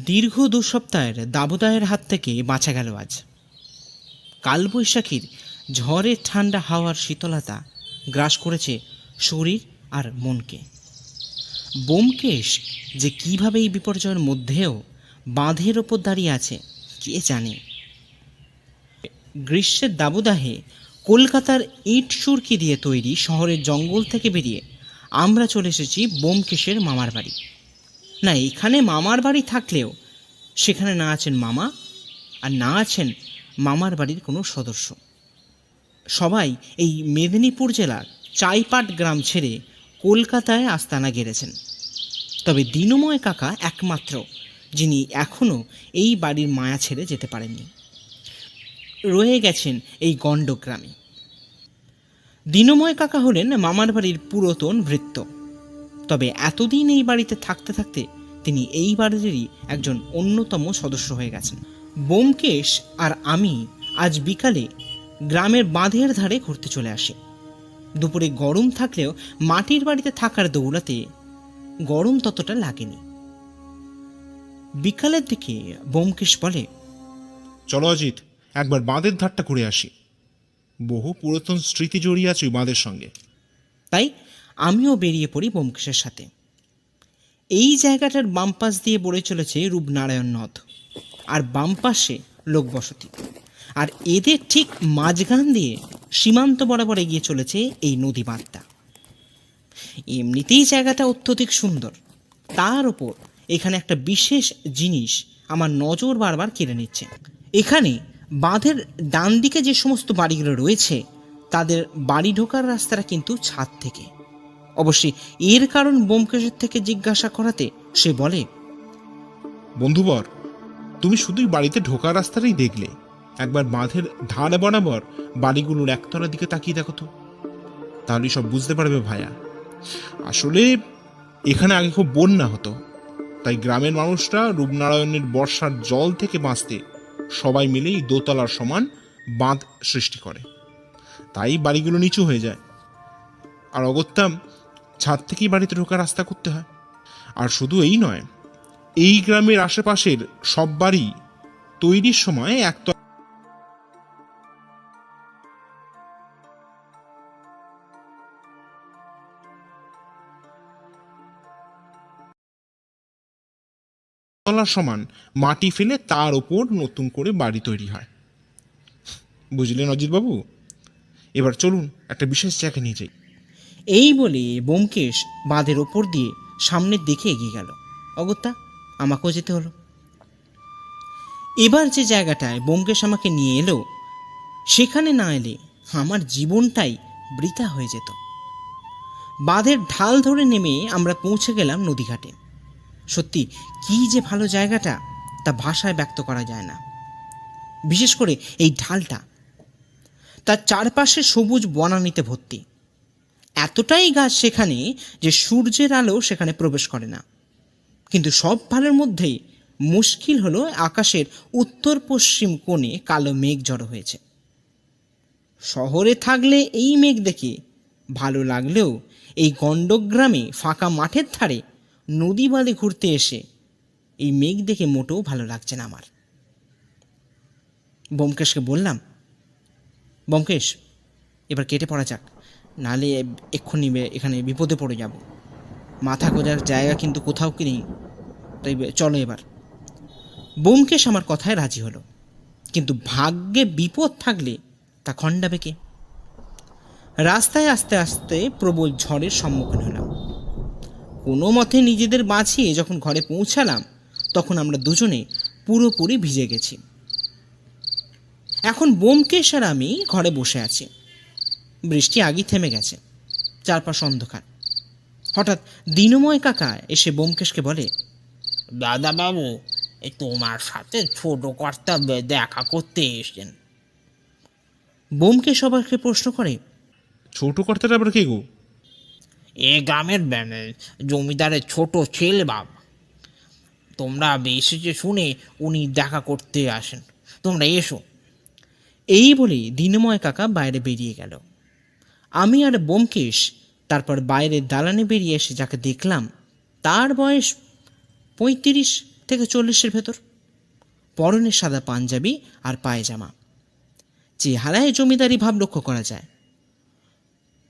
দীর্ঘ 2 সপ্তাহের দাবদাহের হাত থেকে বাঁচা গেল আজ। কালবৈশাখীর ঝড়ের ঠান্ডা হাওয়ার শীতলতা গ্রাস করেছে শরীর আর মনকে। ব্যোমকেশ যে কিভাবে এই বিপর্যয়ের মধ্যেও বাঁধের ওপর দাঁড়িয়ে আছে কে জানে। গ্রীষ্মের দাবদাহে কলকাতার ইট সুরকি দিয়ে তৈরি শহরের জঙ্গল থেকে বেরিয়ে আমরা চলে এসেছি ব্যোমকেশের মামার বাড়ি। না, এখানে মামার বাড়ি থাকলেও সেখানে না আছেন মামা, আর না আছেন মামার বাড়ির কোনো সদস্য। সবাই এই মেদিনীপুর জেলার চাইপাট গ্রাম ছেড়ে কলকাতায় আস্তানা গেড়েছেন। তবে দীনময় কাকা একমাত্র যিনি এখনও এই বাড়ির মায়া ছেড়ে যেতে পারেননি, রয়ে গেছেন এই গণ্ডগ্রামে। দীনময় কাকা হলেন মামার বাড়ির পুরাতন ভৃত্য। তবে এতদিন এই বাড়িতে থাকতে থাকতে তিনি এই বাড়িরই একজন অন্যতম সদস্য হয়ে গেছেন। ব্যোমকেশ আর আমি আজ বিকালে গ্রামের বাঁধের ধারে ঘুরতে চলে আসি। দুপুরে গরম থাকলেও মাটির বাড়িতে থাকার দৌড়াতে গরম ততটা লাগেনি। বিকালের দিকে ব্যোমকেশ বলে, চলো অজিত, একবার বাঁধের ধারটা ঘুরে আসি। বহু পুরাতন স্মৃতি জড়িয়ে আছে ওই বাঁধের সঙ্গে। তাই আমিও বেরিয়ে পড়ি ব্যোমকেশের সাথে। এই জায়গাটার বাম পাশ দিয়ে বয়ে চলেছে রূপনারায়ণ নদ, আর বাম পাশে লোকবসতি, আর এদের ঠিক মাঝখান দিয়ে সীমান্ত বরাবর এগিয়ে চলেছে এই নদী বাঁধটা। এমনিতেই জায়গাটা অত্যধিক সুন্দর, তার ওপর এখানে একটা বিশেষ জিনিস আমার নজর বারবার কেড়ে নিচ্ছে। এখানে বাঁধের ডান দিকে যে সমস্ত বাড়িগুলো রয়েছে তাদের বাড়ি ঢোকার রাস্তাটা কিন্তু ছাদ থেকে। অবশ্যই এর কারণ ব্যোমকেশের থেকে জিজ্ঞাসা করাতে সে বলে, বন্ধুবর, তুমি শুধুই বাড়িতে ঢোকার রাস্তাটাই দেখলে, একবার বাঁধের ধার বরাবর বাড়িগুলোর একতলার দিকে তাকিয়ে দেখো তো, তাহলেই সব বুঝতে পারবে ভাইয়া। আসলে এখানে আগে খুব বন্যা হতো, তাই গ্রামের মানুষরা রূপনারায়ণের বর্ষার জল থেকে বাঁচতে সবাই মিলেই দোতলার সমান বাঁধ সৃষ্টি করে। তাই বাড়িগুলো নিচু হয়ে যায়, আর অগত্যা ছাদ থেকেই বাড়িতে ঢোকার রাস্তা করতে হয়। আর শুধু এই নয়, এই গ্রামের আশেপাশের সব বাড়ি তৈরির সময় একতলার সমান মাটি ফেলে তার ওপর নতুন করে বাড়ি তৈরি হয়। বুঝলেন অজিত বাবু? এবার চলুন একটা বিশেষ জায়গায় নিয়ে যাই। এই বলে ব্যোমকেশ বাঁধের ওপর দিয়ে সামনের দিকে এগিয়ে গেল। অগত্যা আমাকেও যেতে হলো। এবার যে জায়গাটায় ব্যোমকেশ আমাকে নিয়ে এলো, সেখানে না এলে আমার জীবনটাই বৃথা হয়ে যেত। বাঁধের ঢাল ধরে নেমে আমরা পৌঁছে গেলাম নদীঘাটে। সত্যি কি যে ভালো জায়গাটা, তা ভাষায় ব্যক্ত করা যায় না। বিশেষ করে এই ঢালটা, তার চারপাশে সবুজ বনানীতে ভর্তি। এতটাই গাছ সেখানে যে সূর্যের আলো সেখানে প্রবেশ করে না। কিন্তু সব ভালোর মধ্যেই মুশকিল হলো আকাশের উত্তর পশ্চিম কোণে কালো মেঘ জড়ো হয়েছে। শহরে থাকলে এই মেঘ দেখে ভালো লাগলেও এই গণ্ডগ্রামে ফাঁকা মাঠের ধারে নদী বাঁধে ঘুরতে এসে এই মেঘ দেখে মোটেও ভালো লাগছে না আমার। ব্যোমকেশকে বললাম, ব্যোমকেশ, এবার কেটে পড়া যাক, নাহলে এক্ষুনি এখানে বিপদে পড়ে যাব। মাথা গোজার জায়গা কিন্তু কোথাও কি নেই, তাই চলো এবার। ব্যোমকেশ আমার কথায় রাজি হলো, কিন্তু ভাগ্যে বিপদ থাকলে তা খণ্ডাবে কে? রাস্তায় আস্তে আস্তে প্রবল ঝড়ের সম্মুখীন হলাম। কোনো মতে নিজেদের বাঁচিয়ে যখন ঘরে পৌঁছালাম, তখন আমরা দুজনে পুরোপুরি ভিজে গেছি। এখন ব্যোমকেশ আর আমি ঘরে বসে আছি। বৃষ্টি আগেই থেমে গেছে, চারপাশ অন্ধকার। হঠাৎ দীনময় কাকা এসে ব্যোমকেশকে বলে, দাদা বাবু, তোমার সাথে ছোট কর্তা দেখা করতে এসেছেন। ব্যোমকেশ সবাইকে প্রশ্ন করে, ছোট কর্তাটা আবার কে গো? এ গ্রামের জমিদারের ছোট ছেলে বাপ। তোমরা এসেছে শুনে উনি দেখা করতে আসেন, তোমরা এসো। এই বলে দীনময় কাকা বাইরে বেরিয়ে গেল। আমি আর ব্যোমকেশ তারপর বাইরের দালানে বেরিয়ে এসে যাকে দেখলাম, তার বয়স 35 থেকে 40-এর ভেতর, পরনে সাদা পাঞ্জাবি আর পায়জামা। চেহারায় জমিদারি ভাব লক্ষ্য করা যায়।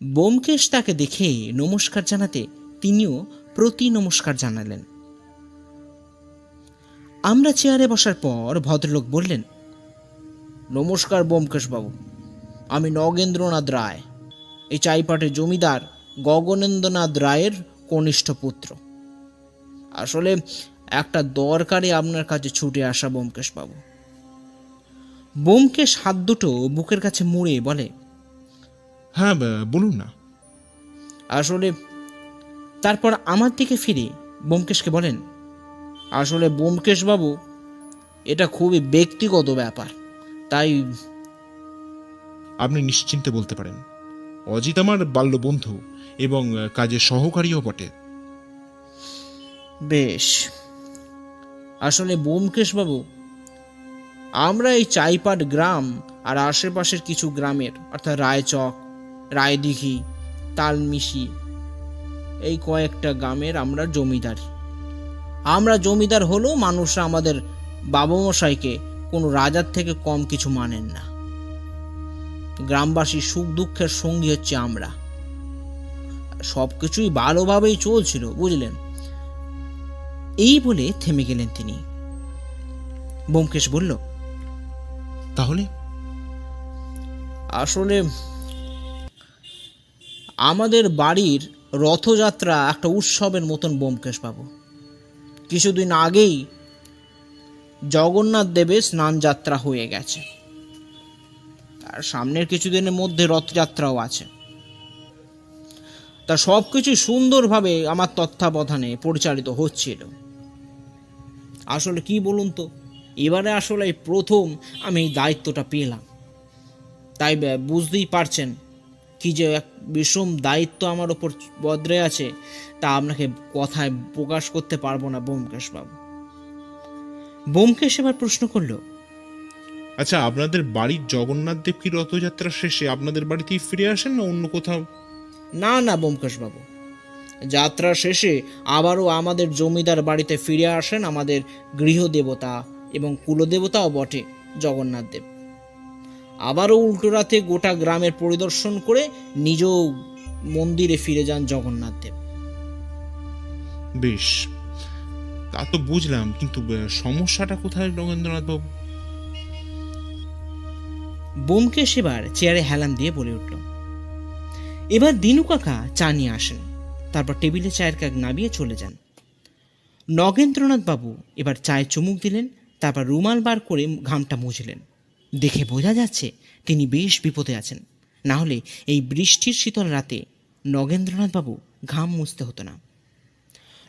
ব্যোমকেশ তাকে দেখে নমস্কার জানাতে তিনিও প্রতি নমস্কার জানালেন। আমরা চেয়ারে বসার পর ভদ্রলোক বললেন, নমস্কার ব্যোমকেশ বাবু, আমি নগেন্দ্রনাথ রায়, এই চাইপাটের জমিদার গগনেন্দ্রনাথ রায়ের কনিষ্ঠ পুত্র। আসলে একটা দরকারে আপনার কাছে ছুটে আসা ব্যোমকেশ বাবু। ব্যোমকেশ হাত দুটো বুকের কাছে মুড়ে বলে, হ্যাঁ, বলুন না। আসলে, তারপর আমার দিকে ফিরে ব্যোমকেশকে বলেন, আসলে ব্যোমকেশ বাবু, এটা খুবই ব্যক্তিগত ব্যাপার, তাই। আপনি নিশ্চিন্তে বলতে পারেন। অজিত আমার বাল্য বন্ধু এবং কাজের সহকারীও বটে। বেশ, আসলে ব্যোমকেশ বাবু, আমরা এই চাইপাট গ্রাম আর আশেপাশের কিছু গ্রামের, অর্থাৎ রায়চক, রায়দিঘি, তালমিশি, এই কয়েকটা গ্রামের আমরা জমিদার। আমরা জমিদার হলেও মানুষরা আমাদের বাবামশাইকে কোনো রাজার থেকে কম কিছু মানেন না। গ্রামবাসীর সুখ দুঃখের সঙ্গী হচ্ছে আমরা। সব কিছুই ভালোভাবেই চলছিল, বুঝলেন। এই বলে থেমে গেলেন তিনি। ব্যোমকেশ বলল, তাহলে? আসলে আমাদের বাড়ির রথযাত্রা একটা উৎসবের মতন ব্যোমকেশ বাবু। কিছুদিন আগেই জগন্নাথ দেবের স্নান যাত্রা হয়ে গেছে, আর সামনের কিছুদিনের মধ্যে রথযাত্রাও আছে। তা সব কিছু সুন্দরভাবে আমার তত্ত্বাবধানে পরিচালিত হচ্ছিল। আসলে কি বলুন তো, এবারে আসলে এই প্রথম আমি এই দায়িত্বটা পেলাম, তাই বুঝতেই পারছেন কি যে এক বিষম দায়িত্ব আমার ওপর বদরে আছে, তা আপনাকে কথায় প্রকাশ করতে পারবো না ব্যোমকেশ বাবু। ব্যোমকেশ এবার প্রশ্ন করল, আচ্ছা, আপনাদের বাড়ির জগন্নাথ দেব কি রথযাত্রা শেষে আপনাদের বাড়িতেই ফিরে আসেন না অন্য কোথাও? না না ব্যোমকেশ বাবু, যাত্রা শেষে আবারও আমাদের জমিদার বাড়িতে ফিরে আসেন আমাদের গৃহদেবতা এবং কুলদেবতাও বটে জগন্নাথ দেব। আবারও উল্টো রাতে গোটা গ্রামের পরিদর্শন করে নিজ মন্দিরে ফিরে যান জগন্নাথ দেব। বেশ, তা তো বুঝলাম, কিন্তু সমস্যাটা কোথায় নগেন্দ্রনাথ বাবু? ব্যোমকেশ এবার চেয়ারে হেলান দিয়ে বলে উঠল, এবার দিনু কাকা চা নিয়ে আসেন, তারপর টেবিলে চায়ের কাপ নামিয়ে চলে যান। নগেন্দ্রনাথ বাবু এবার চায়ে চুমুক দিলেন, তারপর রুমাল বার করে ঘামটা মুছলেন। দেখে বোঝা যাচ্ছে তিনি বেশ বিপদে আছেন, না হলে এই বৃষ্টির শীতল রাতে নগেন্দ্রনাথ বাবু ঘাম মুছতে হতো না।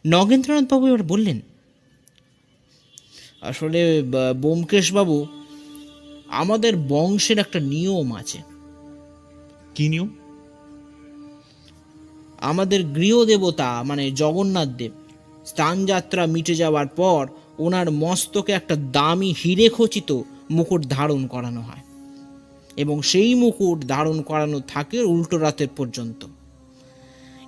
নগেন্দ্রনাথ বাবু এবার বললেন, আসলে ব্যোমকেশ বাবু, আমাদের বংশের একটা নিয়ম আছে। কি নিয়ম? আমাদের গৃহদেবতা মানে জগন্নাথ দেব স্থানযাত্রা মিটে যাওয়ার পর ওনার মস্তকে একটা দামি হিরে খচিত মুকুট ধারণ করানো হয়, এবং সেই মুকুট ধারণ করানো থাকে উল্টো রাতের পর্যন্ত।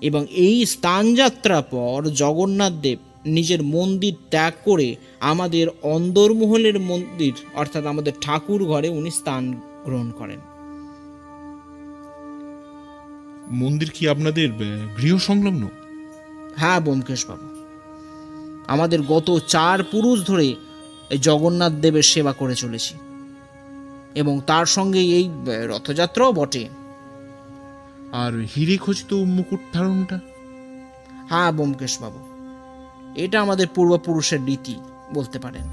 এবং এই স্থানযাত্রার পর জগন্নাথ দেব নিজের মন্দির ত্যাগ করে আমাদের অন্দরমহলের মন্দির, অর্থাৎ আমাদের ঠাকুর ঘরে উনি স্থান গ্রহণ করেন। মন্দির কি আপনাদের গৃহ সংলগ্ন? হ্যাঁ ব্যোমকেশ বাবু, আমাদের গত 4 পুরুষ ধরে এই জগন্নাথ দেবের সেবা করে চলেছি, এবং তার সঙ্গে এই রথযাত্রাও বটে। আর হিরে খচিত মুকুট ধারণটা? হ্যাঁ ব্যোমকেশ বাবু, এটা আমাদের পূর্বপুরুষের রীতি বলতে পারেন।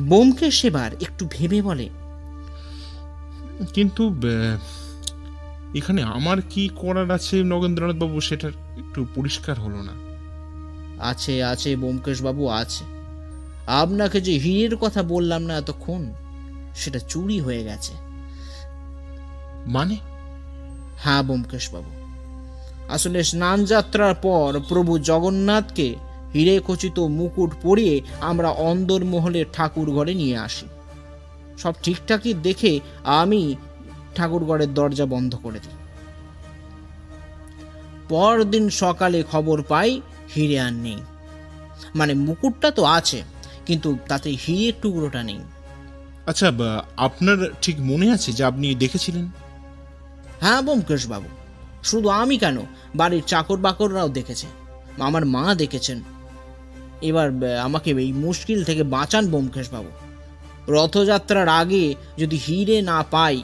ব্যোমকেশ এবার একটু ভেবে বলে, কিন্তু এখানে আমার কি করার আছে নগেন্দ্রনাথ বাবু, সেটা একটু পরিষ্কার হলো না। আছে আছে ব্যোমকেশ বাবু আছে। আপনাকে যে হীরের কথা বললাম না এতক্ষণ, সেটা চুরি হয়ে গেছে। মানে? হ্যাঁ ব্যোমকেশ বাবু, আসলে স্নান যাত্রার পর প্রভু জগন্নাথকে হিরে খচিত মুকুট পরিয়ে আমরা অন্দরমহলের ঠাকুর ঘরে নিয়ে আসি। সব ঠিকঠাকই দেখে আমি ঠাকুর ঘরের দরজা বন্ধ করে দিই। পরদিন সকালে খবর পাই হিরে আর নেই। মানে মুকুটটা তো আছে, কিন্তু তাতে হীরের টুকরোটা নেই। আচ্ছা, আপনার ঠিক মনে আছে যে আপনি দেখেছিলেন? হ্যাঁ ব্যোমকেশ বাবু, শুধু আমি কেন, বাড়ির চাকর বাকররাও দেখেছে, আমার মা দেখেছেন। এবার আমাকে এই মুশকিল থেকে বাঁচান ব্যোমকেশ বাবু। রথযাত্রার আগে যদি হিরে না পাই,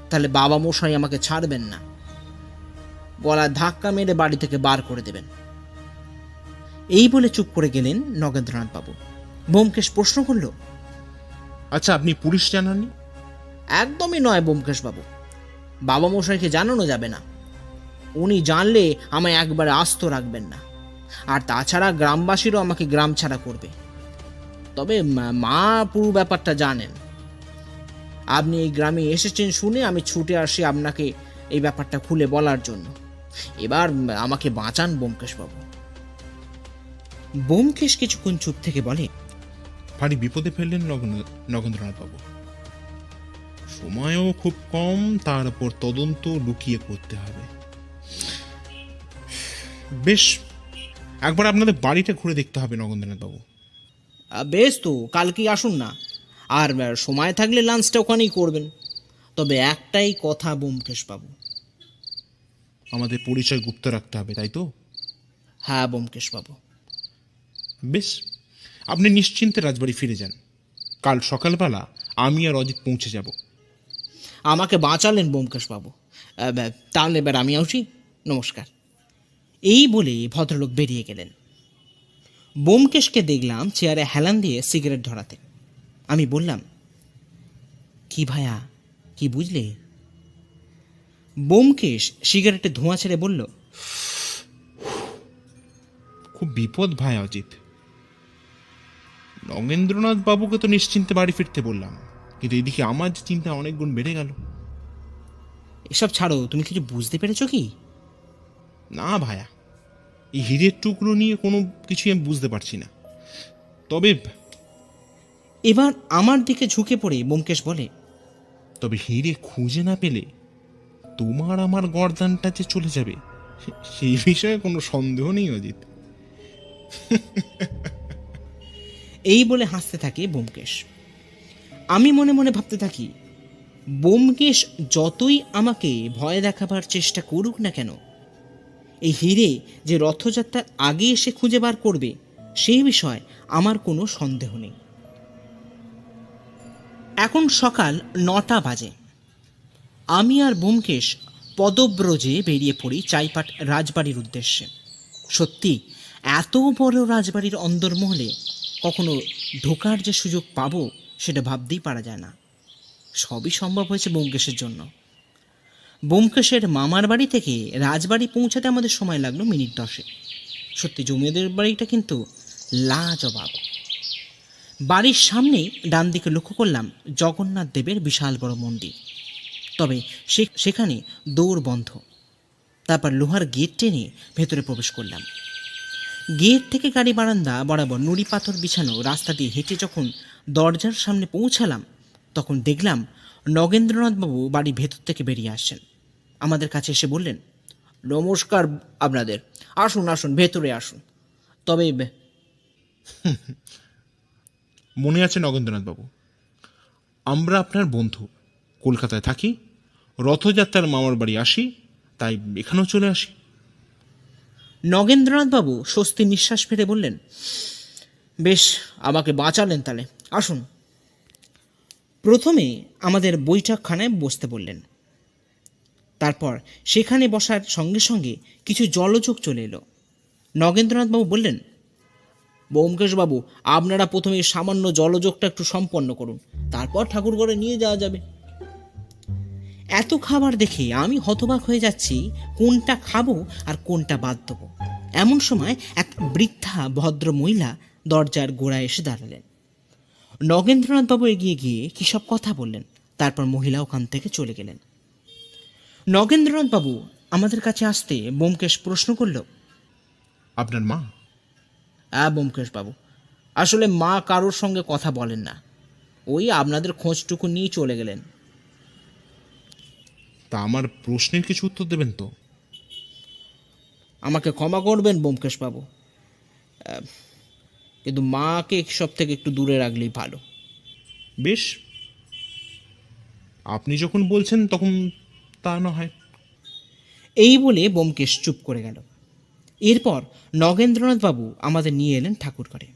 তাহলে বাবা মশাই আমাকে ছাড়বেন না, গলায় ধাক্কা মেরে বাড়ি থেকে বার করে দেবেন। এই বলে চুপ করে গেলেন নগেন্দ্রনাথ বাবু। ব্যোমকেশ প্রশ্ন করল, আচ্ছা, আপনি পুলিশ জানাননি? একদমই নয় ব্যোমকেশ বাবু, বাবা মশাইকে জানানো যাবে না, উনি জানলে আমায় একবারে আস্ত রাখবেন না, আর তাছাড়া গ্রামবাসীরও আমাকে গ্রাম ছাড়া করবে। তবে মা পুরো ব্যাপারটা জানেন। আপনি এই গ্রামে এসেছেন শুনে আমি ছুটে আসি আপনাকে এই ব্যাপারটা খুলে বলার জন্য। এবার আমাকে বাঁচান ব্যোমকেশ বাবু। ব্যোমকেশ কিছুক্ষণ চুপ থেকে বলে, ভারী বিপদে ফেললেন নগেন্দ্রনাথ বাবু। সময়ও খুব কম, তার উপর তদন্ত লুকিয়ে করতে হবে। বেশ, একবার আপনাদের বাড়িটা ঘুরে দেখতে হবে নগেন্দ্রনাথ বাবু। বেশ, তো কালকেই আসুন না, আর সময় থাকলে লাঞ্চটা ওখানেই করবেন। তবে একটাই কথা ব্যোমকেশ বাবু। আমাদের পরিচয় গুপ্ত রাখতে হবে, তাই তো? হ্যাঁ ব্যোমকেশ বাবু। বেশ, আপনি নিশ্চিন্তে রাজবাড়ি ফিরে যান। কাল সকালবেলা আমি আর অজিত পৌঁছে যাব। আমাকে বাঁচালেন ব্যোমকেশ বাবু। তাহলে এবার আমি আসি, নমস্কার। এই বলে ভদ্রলোক বেরিয়ে গেলেন। ব্যোমকেশকে দেখলাম চেয়ারে হেলান দিয়ে সিগারেট ধরাতে। আমি বললাম, কি ভায়া, কি বুঝলে? ব্যোমকেশ সিগারেটে ধোঁয়া ছেড়ে বলল, খুব বিপদ ভাই অজিত। নগেন্দ্রনাথ বাবুকে তো নিশ্চিন্তে বাড়ি ফিরতে বললাম, কিন্তু এদিকে আমার যে চিন্তা অনেক গুণ বেড়ে গেল। এসব ছাড়ো, তুমি কিছু বুঝতে পেরেছো কি? না ভায়া, এই হীরের টুকরো নিয়ে কোনো কিছুই আমি বুঝতে পারছি না। তবে এবার আমার দিকে ঝুঁকে পড়ে ব্যোমকেশ বলে, তবে হীরে খুঁজে না পেলে তোমার আমার গর্দানটা যে চলে যাবে, সেই বিষয়ে কোনো সন্দেহ নেই অজিত। এই বলে হাসতে থাকে ব্যোমকেশ। আমি মনে মনে ভাবতে থাকি, ব্যোমকেশ যতই আমাকে ভয় দেখাবার চেষ্টা করুক না কেন, এই হীরে যে রথযাত্রার আগে এসে খুঁজে বার করবে, সেই বিষয়ে আমার কোনো সন্দেহ নেই। এখন সকাল 9টা বাজে। আমি আর ব্যোমকেশ পদব্রজে বেরিয়ে পড়ি চাইপাট রাজবাড়ির উদ্দেশ্যে। সত্যি, এত বড় রাজবাড়ির অন্দরমহলে কখনো ঢোকার যে সুযোগ পাবো, সেটা ভাবতেই পারা যায় না। সবই সম্ভব হয়েছে ব্যোমকেশের জন্য। ব্যোমকেশের মামার বাড়ি থেকে রাজবাড়ি পৌঁছাতে আমাদের সময় লাগলো মিনিট 10। সত্যি জমিদার বাড়িটা কিন্তু লাজবাব। বাড়ির সামনেই ডান দিকে লক্ষ্য করলাম জগন্নাথ দেবের বিশাল বড় মন্দির। তবে সেখানে দৌড় বন্ধ। তারপর লোহার গেট টেনে ভেতরে প্রবেশ করলাম। গেট থেকে গাড়ি বারান্দা বরাবর নুড়ি পাথর বিছানো রাস্তা দিয়ে হেঁটে যখন দরজার সামনে পৌঁছালাম, তখন দেখলাম নগেন্দ্রনাথবাবু বাড়ি ভেতর থেকে বেরিয়ে আসছেন। আমাদের কাছে এসে বললেন, নমস্কার আপনাদের, আসুন আসুন, ভেতরে আসুন। তবে মনে আছে নগেন্দ্রনাথ বাবু, আমরা আপনার বন্ধু, কলকাতায় থাকি, রথযাত্রার মামার বাড়ি আসি, তাই এখানেও চলে আসি। নগেন্দ্রনাথবাবু স্বস্তি নিঃশ্বাস ফেলে বললেন, বেশ, আমাকে বাঁচালেন তাহলে, আসুন। প্রথমে আমাদের বৈঠকখানায় বসতে বললেন। তারপর সেখানে বসার সঙ্গে সঙ্গে কিছু জলযোগ চলে এলো। নগেন্দ্রনাথবাবু বললেন, ব্যোমকেশবাবু, আপনারা প্রথমে সামান্য জলযোগটা একটু সম্পন্ন করুন, তারপর ঠাকুরঘরে নিয়ে যাওয়া যাবে। এত খাবার দেখে আমি হতবাক হয়ে যাচ্ছি, কোনটা খাবো আর কোনটা বাদ দেবো। এমন সময় এক বৃদ্ধা ভদ্র মহিলা দরজার গোড়ায় এসে দাঁড়ালেন। নগেন্দ্রনাথবাবু এগিয়ে গিয়ে কী সব কথা বললেন, তারপর মহিলা ওখান থেকে চলে গেলেন। নগেন্দ্রনাথবাবু আমাদের কাছে আসতে ব্যোমকেশ প্রশ্ন করল, আপনার মা? হ্যাঁ ব্যোমকেশবাবু, আসলে মা কারোর সঙ্গে কথা বলেন না, ওই আপনাদের খোঁজটুকু নিয়ে চলে গেলেন। তা আমার প্রশ্নের কিছু উত্তর দেবেন তো? আমাকে ক্ষমা করবেন ব্যোমকেশবাবু, কিন্তু মাকে সব থেকে একটু দূরে রাখলেই ভালো। বেশ, আপনি যখন বলছেন তখন তা না হয়। এই বলে ব্যোমকেশ চুপ করে গেল। এরপর নগেন্দ্রনাথ বাবু আমাদের নিয়ে এলেন ঠাকুর ঘরে।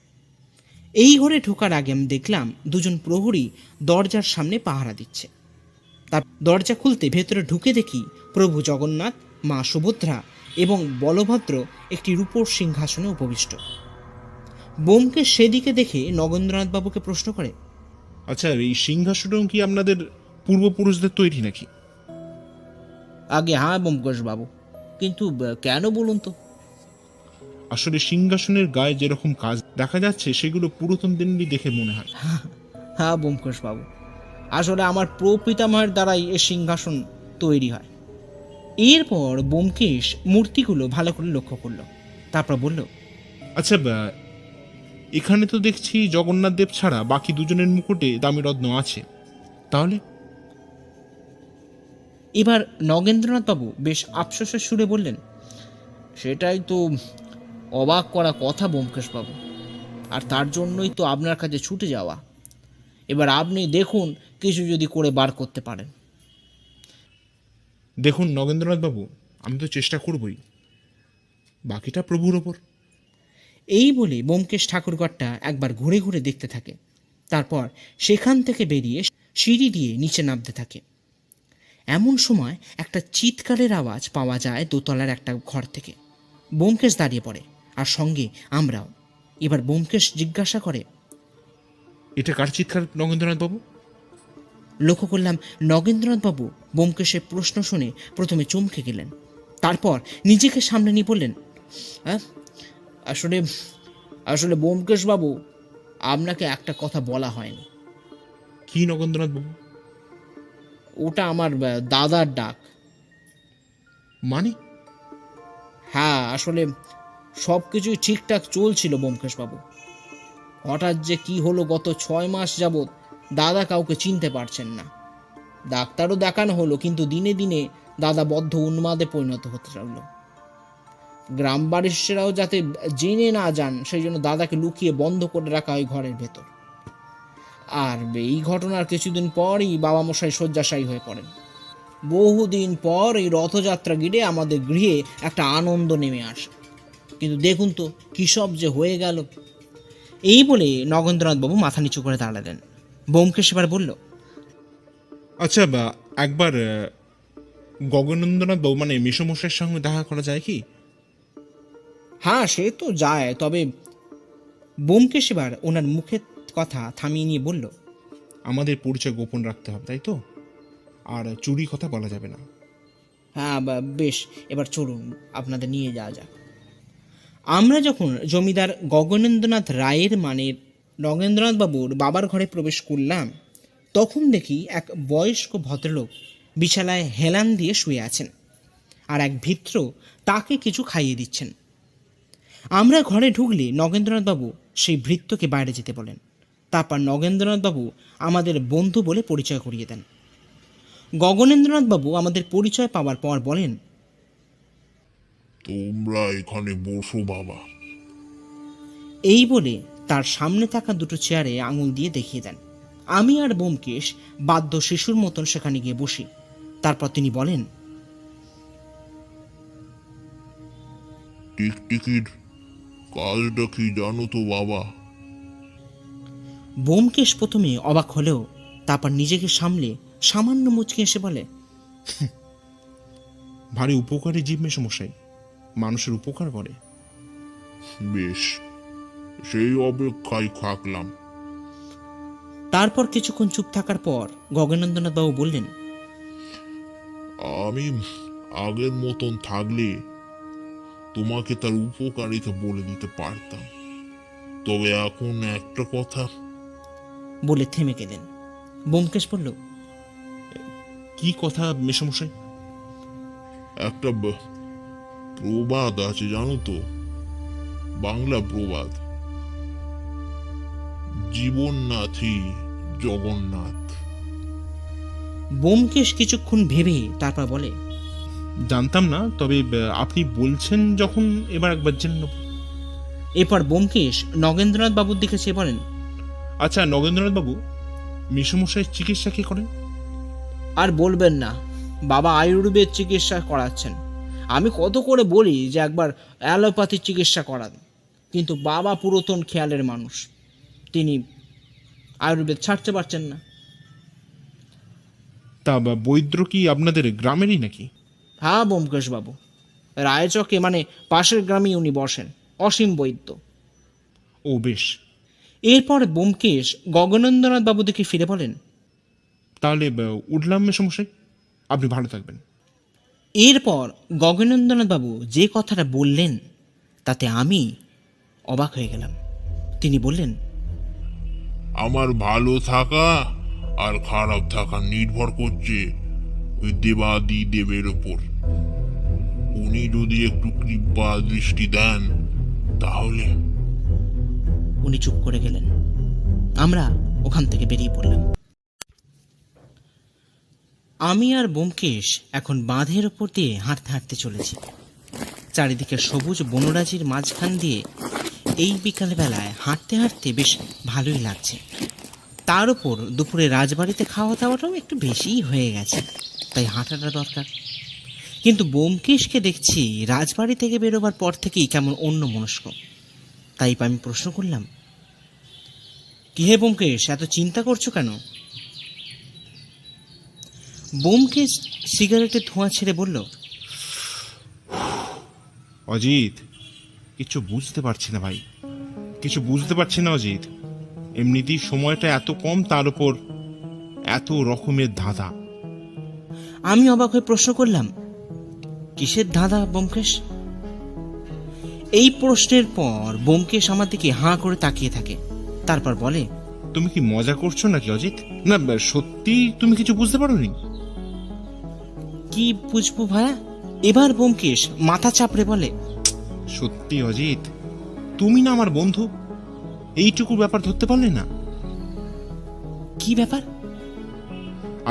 এই ঘরে ঢোকার আগে আমি দেখলাম দুজন প্রহরী দরজার সামনে পাহারা দিচ্ছে। তার দরজা খুলতে ভেতরে ঢুকে দেখি প্রভু জগন্নাথ, মা সুভদ্রা এবং বলভদ্র একটি রূপোর সিংহাসনে উপবিষ্ট। ব্যোমকেশ সেদিকে দেখে নগেন্দ্রনাথ বাবুকে প্রশ্ন করে, আচ্ছা, এই সিংহাসনও কি আপনাদের পূর্বপুরুষদের তৈরি নাকি? আগে হ্যাঁ ব্যোমকেশ বাবু, কিন্তু কেন বলুন তো? আসলে সিংহাসনের গায়ে যেরকম কাজ দেখা যাচ্ছে সেগুলো পুরাতন দিনেরই দেখে মনে হয়। হ্যাঁ ব্যোমকেশ বাবু, আসলে আমার প্রপিতামহের দ্বারাই এ সিংহাসন তৈরি হয়। এরপর ব্যোমকেশ মূর্তিগুলো ভালো করে লক্ষ্য করলো, তারপর বলল, আচ্ছা, এখানে তো দেখছি জগন্নাথ দেব ছাড়া বাকি দুজনের মুকুটে দামি রত্ন আছে, তাহলে? এবার নগেন্দ্রনাথ বাবু বেশ আফসোসের সুরে বললেন, সেটাই তো অবাক করা কথা ব্যোমকেশ বাবু, আর তার জন্যই তো আপনার কাছে ছুটে যাওয়া। এবার আপনি দেখুন কিছু যদি করে বার করতে পারেন। দেখুন নগেন্দ্রনাথ বাবু, আমি তো চেষ্টা করবই, বাকিটা প্রভুর ওপর। এই বলে ব্যোমকেশ ঠাকুরঘরটা একবার ঘুরে ঘুরে দেখতে থাকে, তারপর সেখান থেকে বেরিয়ে সিঁড়ি দিয়ে নিচে নামতে থাকে। এমন সময় একটা চিৎকারের আওয়াজ পাওয়া যায় দোতলার একটা ঘর থেকে। ব্যোমকেশ দাঁড়িয়ে পড়ে, আর সঙ্গে আমরাও। এবার ব্যোমকেশ জিজ্ঞাসা করে, এটা কার চিৎকার নগেন্দ্রনাথ বাবু? লক্ষ্য করলাম নগেন্দ্রনাথ বাবু ব্যোমকেশের প্রশ্ন শুনে প্রথমে চমকে গেলেন, তারপর নিজেকে সামনে নিয়ে বললেন, হ্যাঁ আসলে আসলে ব্যোমকেশ বাবু, আপনাকে একটা কথা বলা হয়নি। কি নগেন্দ্রনাথ বাবু? ওটা আমার দাদার ডাক। মানে? হ্যাঁ, আসলে সব কিছুই ঠিকঠাক চলছিল ব্যোমকেশ বাবু, হঠাৎ যে কি হলো গত 6 মাস যাবৎ দাদা কাউকে চিনতে পারছেন না। ডাক্তারও দেখানো হলো, কিন্তু দিনে দিনে দাদা বদ্ধ উন্মাদে পরিণত হতে লাগলো। গ্রামবাসীরাও যাতে জেনে না যান সেই জন্য দাদাকে লুকিয়ে বন্ধ করে রাখা হয় ঘরের ভেতর। আর এই ঘটনার কিছুদিন পরই বাবা মশাই শয্যাশায়ী হয়ে পড়েন। বহুদিন পর এই রথযাত্রা ঘিরে আমাদের গৃহে একটা আনন্দ নেমে আসে, কিন্তু দেখুন তো কী সব যে হয়ে গেল। এই বলে নগেন্দ্রনাথ বাবু মাথা নিচু করে দাঁড়ালেন। ব্যোমকেশ এবার বলল, আচ্ছা, একবার গগনেন্দ্রনাথ বাবু মানে মেসমশাইয়ের সঙ্গে দেখা করা যায় কি? হ্যাঁ সে তো যায়, তবে ব্যোমকেশ এবার ওনার মুখের কথা থামিয়ে নিয়ে বলল, আমাদের পরিচয় গোপন রাখতে হবে, তাই তো? আর চুরি কথা বলা যাবে না। হ্যাঁ বেশ, এবার চলুন আপনাদের নিয়ে যাওয়া যাক। আমরা যখন জমিদার গগনেন্দ্রনাথ রায়ের মানে নগেন্দ্রনাথ বাবুর বাবার ঘরে প্রবেশ করলাম, তখন দেখি এক বয়স্ক ভদ্রলোক বিছানায় হেলান দিয়ে শুয়ে আছেন, আর এক ভৃত্য তাকে কিছু খাইয়ে দিচ্ছেন। আমরা ঘরে ঢুকলে নগেন্দ্রনাথ বাবু সেই ভৃত্যকে বাইরে যেতে বলেন। তারপর নগেন্দ্রনাথ বাবু আমাদের বন্ধু বলে পরিচয় করিয়ে দেন। গগনেন্দ্রনাথ বাবু আমাদের পরিচয় পাওয়ার পর বলেন, তোমরা এখানে বসো বাবা। এই বলে তার সামনে থাকা দুটো চেয়ারে আঙুল দিয়ে দেখিয়ে দেন। আমি আর ব্যোমকেশ বাধ্য শিশুর মতন সেখানে গিয়ে বসি। তারপর তিনি বলেন, টিকটিকির কাজটা কি জানো তো বাবা? ব্যোমকেশ প্রথমে অবাক হলেও তারপর নিজেকে সামলে সামান্য মুচকি এসে বলে, ভারী উপকারী জীব মেসমশাই, মানুষের উপকার করে। বেশ, সেই অপেক্ষায় থাকলাম। তারপর কিছুক্ষণ চুপ থাকার পর গগনেন্দ্রনাথ বাবু বললেন, আমি আগের মতন থাকলে তোমাকে তার উপকারিতা বলে দিতে পারতাম, তবে এখন একটা কথা। বলে থেমে গেলেন। ব্যোমকেশ বলল, কি কথা মেসমশাই? একটা প্রবাদ আছে জানো তো, বাংলা প্রবাদ, জীবননাথই জগন্নাথ। ব্যোমকেশ কিছুক্ষণ ভেবে তারপর বলে, জানতাম না, তবে আপনি বলছেন যখন এবার একবার জেনে নেব। এরপর ব্যোমকেশ নগেন্দ্রনাথ বাবুর দিকে চেয়ে বলেন, আচ্ছা নগেন্দ্রনাথ বাবু, মেসমশাইয়ের চিকিৎসা কি করেন? আর বলবেন না, বাবা আয়ুর্বেদ চিকিৎসা করাচ্ছেন। আমি কত করে বলি যে একবার অ্যালোপ্যাথির চিকিৎসা করান, কিন্তু বাবা পুরাতন খেয়ালের মানুষ, তিনি আয়ুর্বেদ ছাড়তে পারছেন না। তা বৈদ্য কি আপনাদের গ্রামেরই নাকি? হ্যাঁ ব্যোমকেশ বাবু, রায়চকে মানে পাশের গ্রামেই উনি বসেন, অসীম বৈদ্য। ও বেশ, এরপর ব্যোমকেশ গগনেন্দ্রনাথ বাবু দিকে ফিরে বলেন, তাহলে উঠলাম মেসমশাই, আপনি ভালো থাকবেন। এরপর গগনেন্দ্রনাথ বাবু যে কথাটা বললেন তাতে আমি অবাক হয়ে গেলাম। তিনি বললেন, আমার ভালো থাকা আর খারাপ থাকা নির্ভর করছে ওই দেবাদি দেবের ওপর। উনি যদি একটু কৃপা দৃষ্টি দেন তাহলে। উনি চুপ করে গেলেন। আমরা ওখান থেকে বেরিয়ে পড়লাম। আমি আর ব্যোমকেশ এখন বাঁধের ওপর দিয়ে হাঁটতে হাঁটতে চলেছি। চারিদিকে সবুজ বনরাজির মাঝখান দিয়ে এই বিকালবেলায় হাঁটতে হাঁটতে বেশ ভালোই লাগছে। তার উপর দুপুরে রাজবাড়িতে খাওয়া দাওয়াটাও একটু বেশিই হয়ে গেছে, তাই হাঁটাটা দরকার। কিন্তু ব্যোমকেশকে দেখছি রাজবাড়ি থেকে বেরোবার পর থেকেই কেমন অন্য মনস্ক। তাই আমি প্রশ্ন করলাম, কি হে ব্যোমকেশ, এত চিন্তা করছো কেন? ব্যোমকেশ সিগারেটের ধোঁয়া ছেড়ে বলল, অজিত, কিছু বুঝতে পারছি না ভাই, কিছু বুঝতে পারছি না অজিত। এমনিতেই সময়টা এত কম, তার উপর এত রকমের ধাঁধা। আমি অবাক হয়ে প্রশ্ন করলাম, কিসের ধাঁধা ব্যোমকেশ? এই প্রশ্নের পর ব্যোমকেশ আমার দিকে হাঁ করে তাকিয়ে থাকে। তারপর বলে, তুমি কি মজা করছো নাকি অজিত? না সত্যি তুমি কিছু বুঝতে পারোনি? কি বুঝবো ভাইয়া? এবার ব্যোমকেশ মাথা চাপড়ে বলে, সত্যি অজিত, তুমি না আমার বন্ধু, এইটুকু ব্যাপার ধরতে পারলে না? কি ব্যাপার?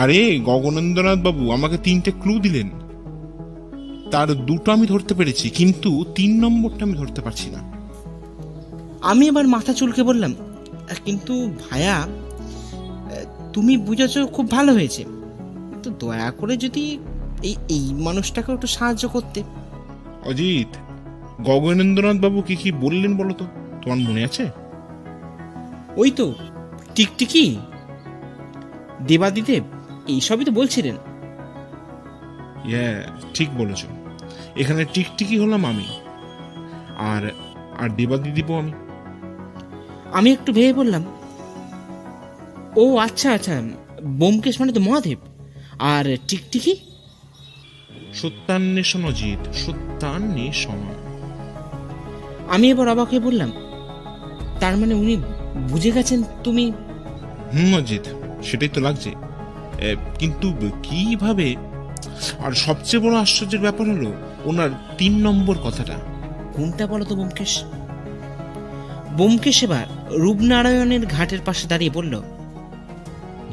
আরে গগনেন্দ্রনাথ বাবু আমাকে 3টে ক্লু দিলেন, তার 2টো আমি ধরতে পেরেছি, কিন্তু 3 নম্বরটা আমি ধরতে পারছি না। আমি এবার মাথা চুলকে বললাম, কিন্তু ভাইয়া, তুমি বুঝেছ খুব ভালো হয়েছে, তো দয়া করে যদি এই এই মানুষটাকে একটু সাহায্য করতে। অজিত, গগনেন্দ্রনাথ বাবু কি কি বললেন বলো তো, তোমার মনে আছে? ওই তো টিকটিকি, দেবাদিদেব, এইসবই তো বলছিলেন। ঠিক বলেছ। এখানে টিকটিকি হলাম আমি, আর আর দেবাদি দিব আমি। আমি একটু ভেবে বললাম, ও আচ্ছা আচ্ছা, ব্যোমকেশ মানে তো মহাদেব, আর টিকটিকি? সত্যান্বেষণ অজিত, সত্যান্বেষণ। আমি এবার অবাক হয়ে বললাম, তার মানে উনি বুঝে গেছেন তুমি? অজিত, সেটাই তো লাগছে, কিন্তু কিভাবে? আর সবচেয়ে বড় আশ্চর্যের ব্যাপার হলো ওনার 3 নম্বর কথাটা। কোনটা বলো তো ব্যোমকেশ? ব্যোমকেশ এবার রূপনারায়ণের ঘাটের পাশে দাঁড়িয়ে বলল,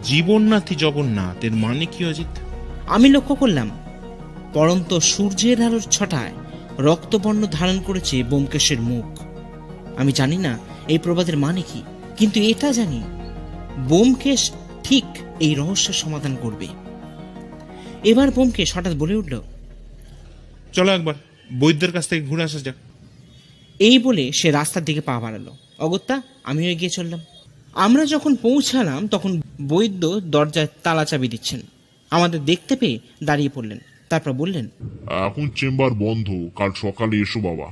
জীবননাথী জগন্নাথ, এর মানে কি অজিত? আমি লক্ষ্য করলাম পরন্ত সূর্যের আলোর ছটায় রক্তবর্ণ ধারণ করেছে ব্যোমকেশের মুখ। আমি জানি না এই প্রবাদের মানে কি, কিন্তু এটা জানি ব্যোমকেশ ঠিক এই রহস্যের সমাধান করবে। এবার ব্যোমকেশ হঠাৎ বলে উঠল, চলো একবার বৈদ্যের কাছ থেকে ঘুরে আসা যাক। এই বলে সে রাস্তার দিকে পা বাড়ালো। অগত্যা আমিও এগিয়ে চললাম। আমরা যখন পৌঁছালাম তখন বৈদ্য দরজায় তালা চাবি দিচ্ছেন। আমাদের দেখতে পেয়ে দাঁড়িয়ে পড়লেন, তারপর বললেন, এখন চেম্বার বন্ধ, কাল সকালে এসো বাবা।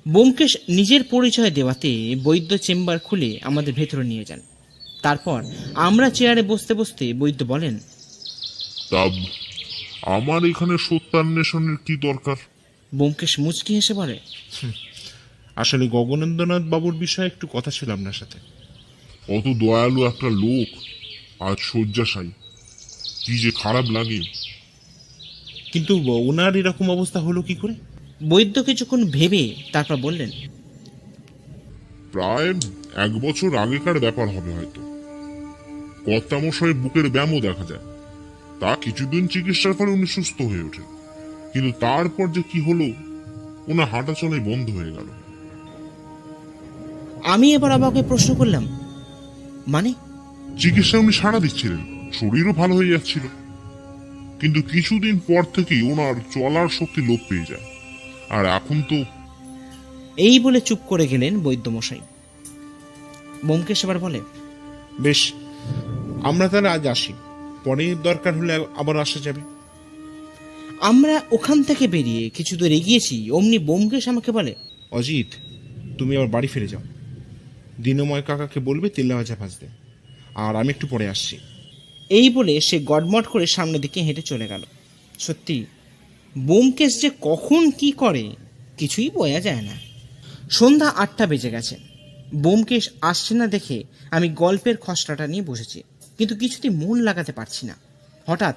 ব্যোমকেশ নিজের পরিচয় দেওয়াতে বৈদ্য চেম্বার খুলে আমাদের ভেতরে নিয়ে যান। তারপর আমরা চেয়ারে বসতে বসতে বৈদ্য বলেন, তা আমার এখানে সত্যান্বেষণের কি দরকার? ব্যোমকেশ মুচকি হেসে বলে, আসলে গগনেন্দ্রনাথ বাবুর বিষয়ে একটু কথা ছিল আপনার সাথে। অত দয়ালু একটা লোক আজ শয্যাশায়ী, কি যে খারাপ লাগে। কিন্তু ওনার এরকম অবস্থা হলো কি করে? বৈদ্য কিছুক্ষণ ভেবে তারপর বললেন, প্রায় 1 বছর আগেকার ব্যাপার হবে হয়তো। কর্তামশাইয়ের বুকের ব্যায়ামও দেখা যায়, তা কিছুদিন চিকিৎসার ফলে উনি সুস্থ হয়ে ওঠেন, কিন্তু তারপর যে কি হলো, ওনার হাঁটা চলাই বন্ধ হয়ে গেল। আমি এবার অবাকে প্রশ্ন করলাম, মানে? চিকিৎসা উনি সাড়া দিচ্ছিলেন, শরীরও ভালো হয়ে যাচ্ছিল, কিন্তু কিছুদিন পর থেকেই ওনার চলার শক্তি লোপ পেয়ে যায়। আর এখন তো এই বলে চুপ করে গেলেন বৈদ্যমশাই। ব্যোমকেশ এবার বলে, বেশ, আমরা তাহলে আজ আসি, পরে দরকার হলে আবার আসা যাবে। আমরা ওখান থেকে বেরিয়ে কিছু দূর এগিয়েছি, অমনি ব্যোমকেশ আমাকে বলে, অজিত, তুমি আবার বাড়ি ফিরে যাও। দিনময় কাকাকে বলবে তেলে ভাজা ভাজতে, আর আমি একটু পরে আসছি। এই বলে সে গডমট করে সামনের দিকে হেঁটে চলে গেল। সত্যি ব্যোমকেশ যে কখন কি করে কিছুই বোঝা যায় না। সন্ধ্যা 8টা বেজে গেছে। ব্যোমকেশ আসছে না দেখে আমি গল্পের খসড়াটা নিয়ে বসেছি, কিন্তু কিছুতেই মন লাগাতে পারছি না। হঠাৎ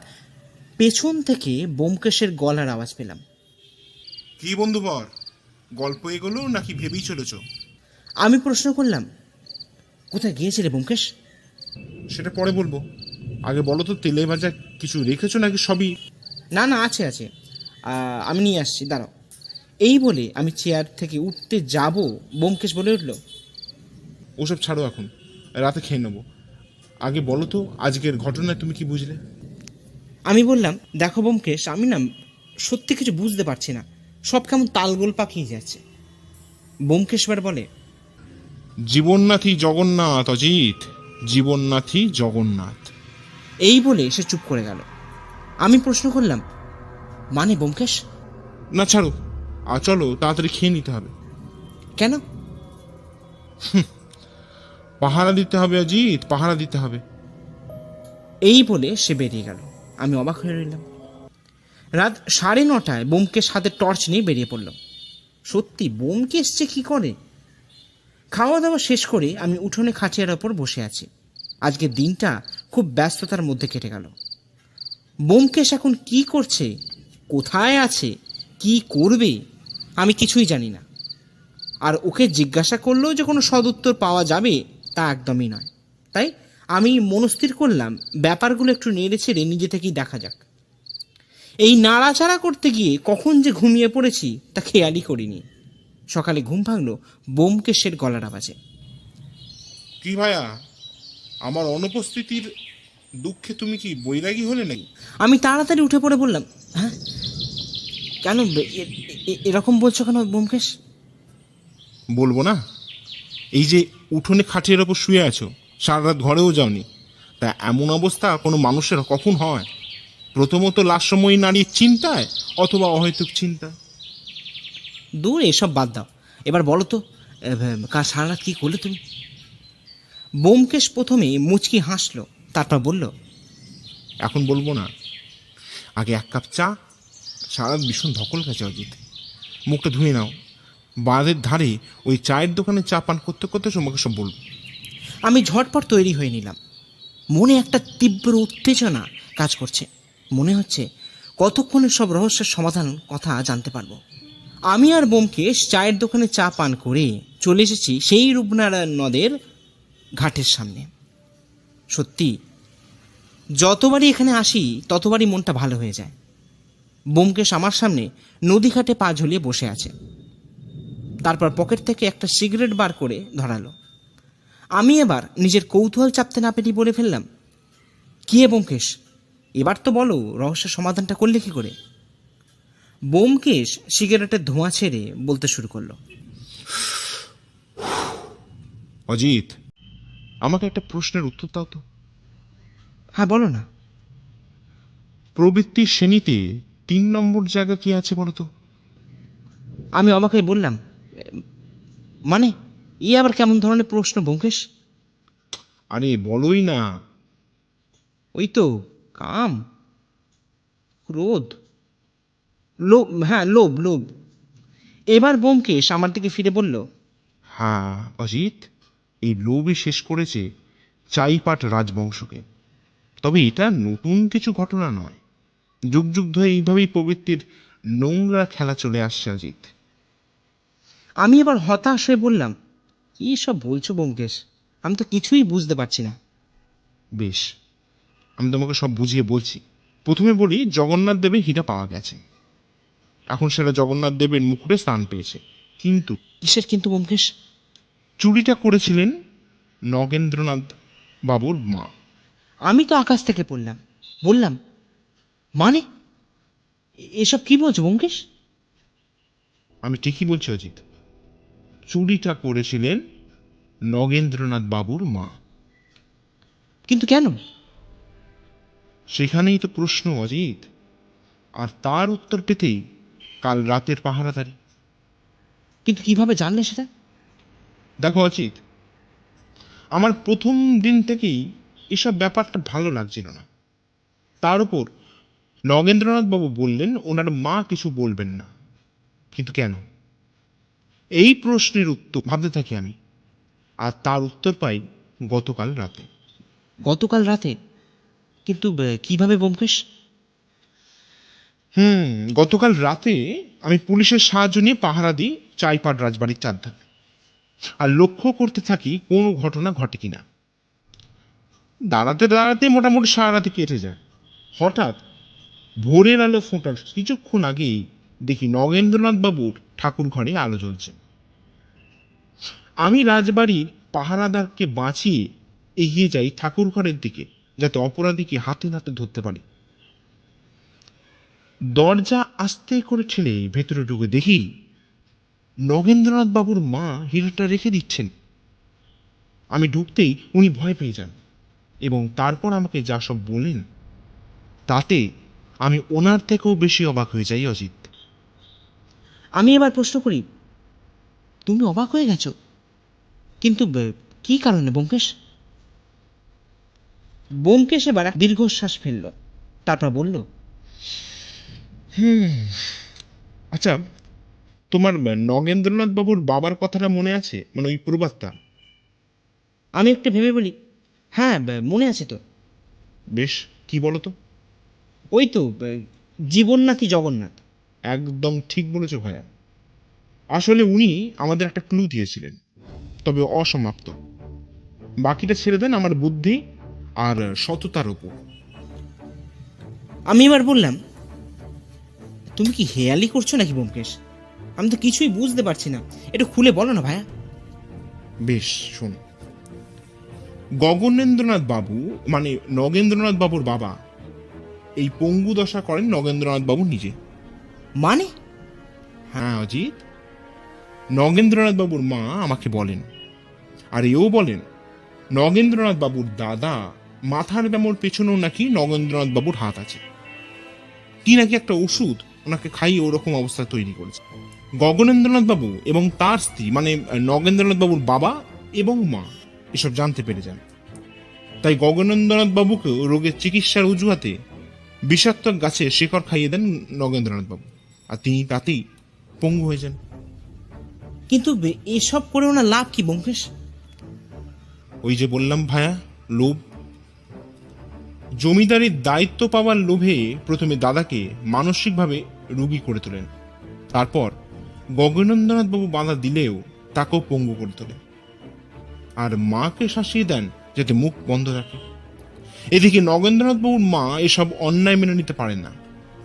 পেছন থেকে ব্যোমকেশের গলার আওয়াজ পেলাম। কি বন্ধুবর, গল্প এগোলো নাকি ভেবেই চলেছ? আমি প্রশ্ন করলাম, কোথায় গিয়েছিলে ব্যোমকেশ? সেটা পরে বলবো, আগে বলো তো তেলে ভাজা কিছু রেখেছো নাকি সবই? না না, আছে আছে, আমি নিয়ে আসছি, দাঁড়াও। এই বলে আমি চেয়ার থেকে উঠতে যাব, ব্যোমকেশ বলে উঠল, ওসব ছাড়ো, এখন রাতে খেয়ে নেবো। আগে বলো তো আজকের ঘটনায় তুমি কি বুঝলে? আমি বললাম, দেখো ব্যোমকেশ, আমি না সত্যি কিছু বুঝতে পারছি না, সব কেমন তালগোল পাকিয়ে যাচ্ছে। ব্যোমকেশ এবার বলে, জীবননাথই জগন্নাথ অজিত, জীবননাথই জগন্নাথ। এই বলে সে চুপ করে গেল। আমি প্রশ্ন করলাম, মানে ব্যোমকেশ? না ছাড়ো, আর চলো তাড়াতাড়ি খেয়ে নিতে হবে। কেন? পাহারা দিতে হবে অজিত, পাহারা দিতে হবে। এই বলে সে বেরিয়ে গেল। আমি অবাক হয়ে রইলাম। রাত 9:30টায় ব্যোমকেশ হাতে টর্চ নিয়ে বেরিয়ে পড়ল। সত্যি ব্যোমকেশ যে কী করে! খাওয়া দাওয়া শেষ করে আমি উঠোনে খাটিয়ার ওপর বসে আছি। আজকের দিনটা খুব ব্যস্ততার মধ্যে কেটে গেল। ব্যোমকেশ এখন কি করছে, কোথায় আছে, কি করবে, আমি কিছুই জানি না। আর ওকে জিজ্ঞাসা করলেও যে কোনো সদুত্তর পাওয়া যাবে তা একদমই নয়। তাই আমি মনস্থির করলাম ব্যাপারগুলো একটু নেড়ে ছেড়ে নিজে থেকেই দেখা যাক। এই নাড়াচাড়া করতে গিয়ে কখন যে ঘুমিয়ে পড়েছি তা খেয়ালই করিনি। সকালে ঘুম ভাঙল ব্যোমকেশের গলার আওয়াজে। কি ভাইয়া, আমার অনুপস্থিতির দুঃখে তুমি কি বৈরাগী হলে নাকি? আমি তাড়াতাড়ি উঠে পড়ে বললাম, হ্যাঁ কেন, এরকম বলছো কেন ব্যোমকেশ? বলবো না? এই যে উঠোনে খাটিয়ার ওপর শুয়ে আছো, সারা রাত ঘরেও যাওনি, তা এমন অবস্থা কোনো মানুষের কখন হয়? প্রথমত লাশময়ী নারীর চিন্তায়, অথবা অহেতুক চিন্তা। দূর, এসব বাদ দাও। এবার বলো তো, কাল সারা রাত কী করলে তুমি? ব্যোমকেশ প্রথমে মুচকি হাসলো, তারপর বলল, এখন বলবো না, আগে এক কাপ চা। সারা রাত ভীষণ ধকল গেছে অজিত, মুখটা ধুয়ে নাও। বাঁধের ধারে ওই চায়ের দোকানে চা পান করতে করতে তোমাকে সব বলবো। আমি ঝটপট তৈরি হয়ে নিলাম। মনে একটা তীব্র উত্তেজনা কাজ করছে। মনে হচ্ছে কতক্ষণে সব রহস্যের সমাধান কথা জানতে পারবো। আমি আর ব্যোমকেশ চায়ের দোকানে চা পান করে চলে এসেছি সেই রূপনারায়ণ নদের ঘাটের সামনে। সত্যি যতবারই এখানে আসি ততবারই মনটা ভালো হয়ে যায়। ব্যোমকেশ আমার সামনে নদী ঘাটে পা ঝুলিয়ে বসে আছে। তারপর পকেট থেকে একটা সিগারেট বার করে ধরালো। আমি এবার নিজের কৌতূহল চাপতে না পেরে বলে ফেললাম, কি ব্যোমকেশ, এবার তো বলো রহস্যের সমাধানটা করলে কি করে? ব্যোমকেশ সিগারেটের ধোঁয়া ছেড়ে বলতে শুরু করলো, অজিত, আমাকে একটা প্রশ্নের উত্তর দাও তো। হ্যাঁ বলো না। প্রবৃত্তির শ্রেণীতে 3 নম্বর জায়গা কি আছে বলো তো? আমি অবাক হয়ে বললাম, মানে আবার কেমন ধরনের প্রশ্ন ব্যোমকেশ? আরে বলোই না। ওই তো কাম, ক্রোধ, লোভ। হ্যাঁ, লোভ লোভ। এবার ব্যোমকেশ আমার দিকে ফিরে বলল, হ্যাঁ অজিত, এই লোভই শেষ করেছে চাইপাট রাজবংশকে। তবে এটা নতুন কিছু ঘটনা নয়, যুগ যুগ ধরে এইভাবেই প্রবৃত্তির নোংরা খেলা চলে আসছে অজিত। আমি এবার হতাশ হয়ে বললাম, কি সব বলছো ব্যোমকেশ, আমি তো কিছুই বুঝতে পারছি না। বেশ, আমি তোমাকে সব বুঝিয়ে বলছি। প্রথমে বলি, জগন্নাথ দেবের হীরা পাওয়া গেছে। এখন সেটা জগন্নাথ দেবের মুকুটে স্থান পেয়েছে। কিন্তু কিসের কিন্তু ব্যোমকেশ? চুরিটা করেছিলেন নগেন্দ্রনাথ বাবুর মা। আমি তো আকাশ থেকে পড়লাম, বললাম মানে এসব কি বলছো ব্যোমকেশ? আমি ঠিকই বলছি অজিত, চুরিটা করেছিলেন নগেন্দ্রনাথ বাবুর মা। কিন্তু কেন? সেখানেই তো প্রশ্ন অজিত, আর তার উত্তর পেতেই কাল রাতের পাহারাদারি। কিন্তু কিভাবে জানলে সেটা? দেখো অজিত, আমার প্রথম দিন থেকেই এসব ব্যাপারটা ভালো লাগছিল না। তার উপর নগেন্দ্রনাথ বাবু বললেন ওনার মা কিছু বলবেন না। কিন্তু কেন, এই প্রশ্নের উত্তর ভাবতে থাকি আমি, আর তার উত্তর পাই গতকাল রাতে। গতকাল রাতে? কিন্তু কিভাবে ব্যোমকেশ? গতকাল রাতে আমি পুলিশের সাহায্য নিয়ে পাহারা দিই চাইপাড় রাজবাড়ির চারধারে, আর লক্ষ্য করতে থাকি কোনো ঘটনা ঘটে কিনা। দাঁড়াতে দাঁড়াতে মোটামুটি সারা রাতে কেটে যায়। হঠাৎ ভোরের আলো ফোটার কিছুক্ষণ আগেই দেখি নগেন্দ্রনাথ বাবুর ঠাকুর ঘরে আলো জ্বলছে। আমি রাজবাড়ির পাহারাদারকে বাঁচিয়ে এগিয়ে যাই ঠাকুর ঘরের দিকে, যাতে অপরাধীকে হাতে নাতে ধরতে পারি। দরজা আস্তে করে ঠেলে ভেতরে ঢুকে দেখি নগেন্দ্রনাথ বাবুর মা হীরাটা রেখে দিচ্ছেন। আমি ঢুকতেই উনি ভয় পেয়ে যান এবং তারপর আমাকে যা সব বলেন, তাতে আমি ওনার থেকেও বেশি অবাক হয়ে যাই অজিত। আমি এবার প্রশ্ন করি, তুমি অবাক হয়ে গেছো? কিন্তু কি কারণে ব্যোমকেশ? ব্যোমকেশ এবার এক দীর্ঘশ্বাস ফেলল, তারপর বলল, আচ্ছা, তোমার নগেন্দ্রনাথ বাবুর বাবার কথাটা মনে আছে, মানে ওই প্রবাদটা? আমি একটু ভেবে বলি, হ্যাঁ মনে আছে তো। বেশ, কি বলো তো? ওই তো জীবননাথই জগন্নাথ। একদম ঠিক বলেছো ভাইয়া। আসলে উনি আমাদের একটা ক্লু দিয়েছিলেন, তবে অসমাপ্ত। বাকিটা ছেড়ে দেন আমার বুদ্ধি আর সততার উপর। আমি এবার বললাম, তুমি কি হেয়ালি করছো নাকি ব্যোমকেশ? আমি তো কিছুই বুঝতে পারছি না, একটু খুলে বলো না ভাইয়া। বেশ, শোন। গগনেন্দ্রনাথ বাবু মানে নগেন্দ্রনাথ বাবুর বাবা, এই পঙ্গু দশা করেন নগেন্দ্রনাথ বাবু নিজে। মানে? হ্যাঁ অজিত, নগেন্দ্রনাথ বাবুর মা আমাকে বলেন, আর এও বলেন নগেন্দ্রনাথ বাবুর দাদা মাথার ব্যামোর পেছনেও নাকি নগেন্দ্রনাথ বাবুর হাত আছে। কি নাকি একটা ওষুধ ওনাকে খাইয়ে ওরকম অবস্থা তৈরি করেছে। গগনেন্দ্রনাথ বাবু এবং তার স্ত্রী মানে নগেন্দ্রনাথ বাবুর বাবা এবং মা এসব জানতে পেরে যান। তাই গগনেন্দ্রনাথ বাবুকে রোগের চিকিৎসার অজুহাতে বিষাক্ত গাছে শিকড় খাইয়ে দেন নগেন্দ্রনাথ বাবু, আর তিনি তাতেই পঙ্গু হয়ে যান। কিন্তু এসব করে ওনার লাভ কি ব্যোমকেশ? ওই যে বললাম ভায়া, লোভ। জমিদারির দায়িত্ব পাওয়ার লোভে প্রথমে দাদাকে মানসিকভাবে রোগী করে তোলেন, তারপর গগনেন্দ্রনাথ বাবু বাধা দিলেও তাকেও পঙ্গু করে তোলেন, আর মাকে শাসিয়ে দেন যাতে মুখ বন্ধ রাখে। এদিকে নগেন্দ্রনাথ বাবুর মা এসব অন্যায় মেনে নিতে পারেন না,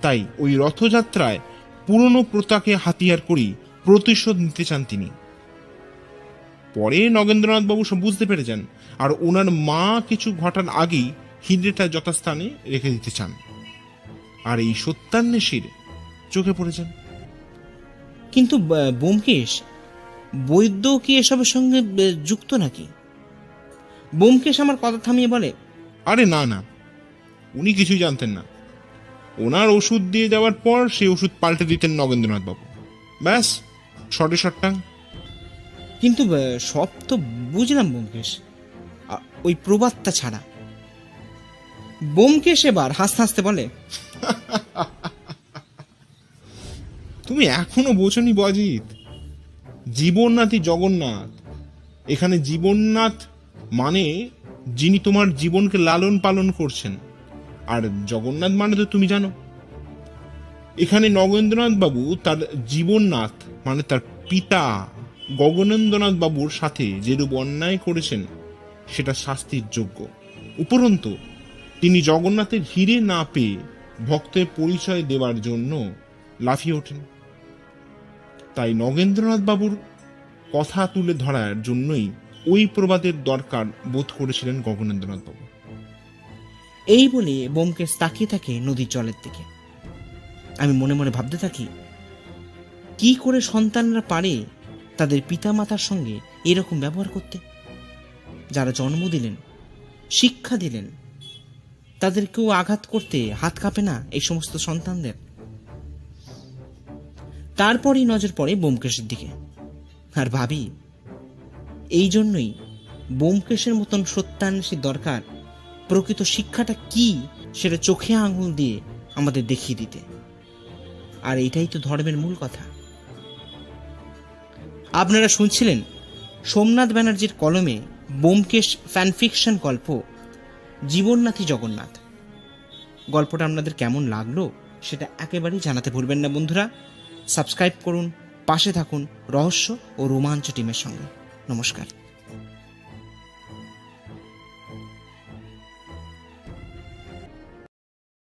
তাই ওই রথযাত্রায় পুরনো প্রথাকে হাতিয়ার করেই প্রতিশোধ নিতে চান তিনি। পরে নগেন্দ্রনাথ বাবু সব বুঝতে পেরে যান, আর ওনার মা কিছু ঘটার আগেই হিন্দিটা যথাস্থানে রেখে দিতে চান, আর এই সত্যান্বেষীর চোখে পড়ে যান। কিন্তু ব্যোমকেশ, বৈদ্য কি এসবের সঙ্গে যুক্ত নাকি? ব্যোমকেশ আমার কথা থামিয়ে বলে, আরে না না, উনি কিছুই জানতেন না। ওনার ওষুধ দিয়ে যাওয়ার পর সেই ওষুধ পাল্টে দিতেন নগেন্দ্রনাথ বাবু, ব্যাস, শর্টে শর্টাং। কিন্তু সব তো বুঝলাম ব্যোমকেশ, ওই প্রবাদটা ছাড়া। ব্যোমকেশ এবার হাসতে হাসতে বলে, তুমি এখনো বোঝনি অজিত, জীবননাথই জগন্নাথ। এখানে জীবননাথ মানে যিনি তোমার জীবনকে লালন পালন করছেন, আর জগন্নাথ মানে তো তুমি জানো। এখানে নগেন্দ্রনাথ বাবু তার জীবননাথ মানে তার পিতা গগনেন্দ্রনাথ বাবুর সাথে যেরূপ অন্যায় করেছেন সেটা শাস্তির যোগ্য। উপরন্তু তিনি জগন্নাথের হিরে না পেয়ে ভক্তের পরিচয় দেওয়ার জন্য লাফিয়ে ওঠেন। তাই নগেন্দ্রনাথ বাবুর কথা তুলে ধরার জন্যই ওই প্রবাদের দরকার বোধ করেছিলেন গগনেন্দ্রনাথ বাবু। এই বলে ব্যোমকেশ তাকিয়ে থাকে নদীর জলের দিকে। আমি মনে মনে ভাবতে থাকি, কি করে সন্তানরা পারে তাদের পিতামাতার সঙ্গে এরকম ব্যবহার করতে? যারা জন্ম দিলেন, শিক্ষা দিলেন, তাদেরকেও আঘাত করতে হাত কাঁপে না এই সমস্ত সন্তানদের? তারপরই নজর পড়ে ব্যোমকেশের দিকে, আর ভাবি, এই জন্যই ব্যোমকেশের মতন সত্যান্বেষী দরকার প্রকৃত শিক্ষাটা কি সেটা চোখে আঙুল দিয়ে আমাদের দেখিয়ে দিতে। আর এটাই তো ধর্মের মূল কথা। আপনারা শুনছিলেন সোমনাথ ব্যানার্জির কলমে ব্যোমকেশ ফ্যানফিকশন গল্প জীবননাথী জগন্নাথ। গল্পটা আপনাদের কেমন লাগলো সেটা একেবারেই জানাতে ভুলবেন না বন্ধুরা। সাবস্ক্রাইব করুন, পাশে থাকুন রহস্য ও রোমাঞ্চ টিমের সঙ্গে। নমস্কার।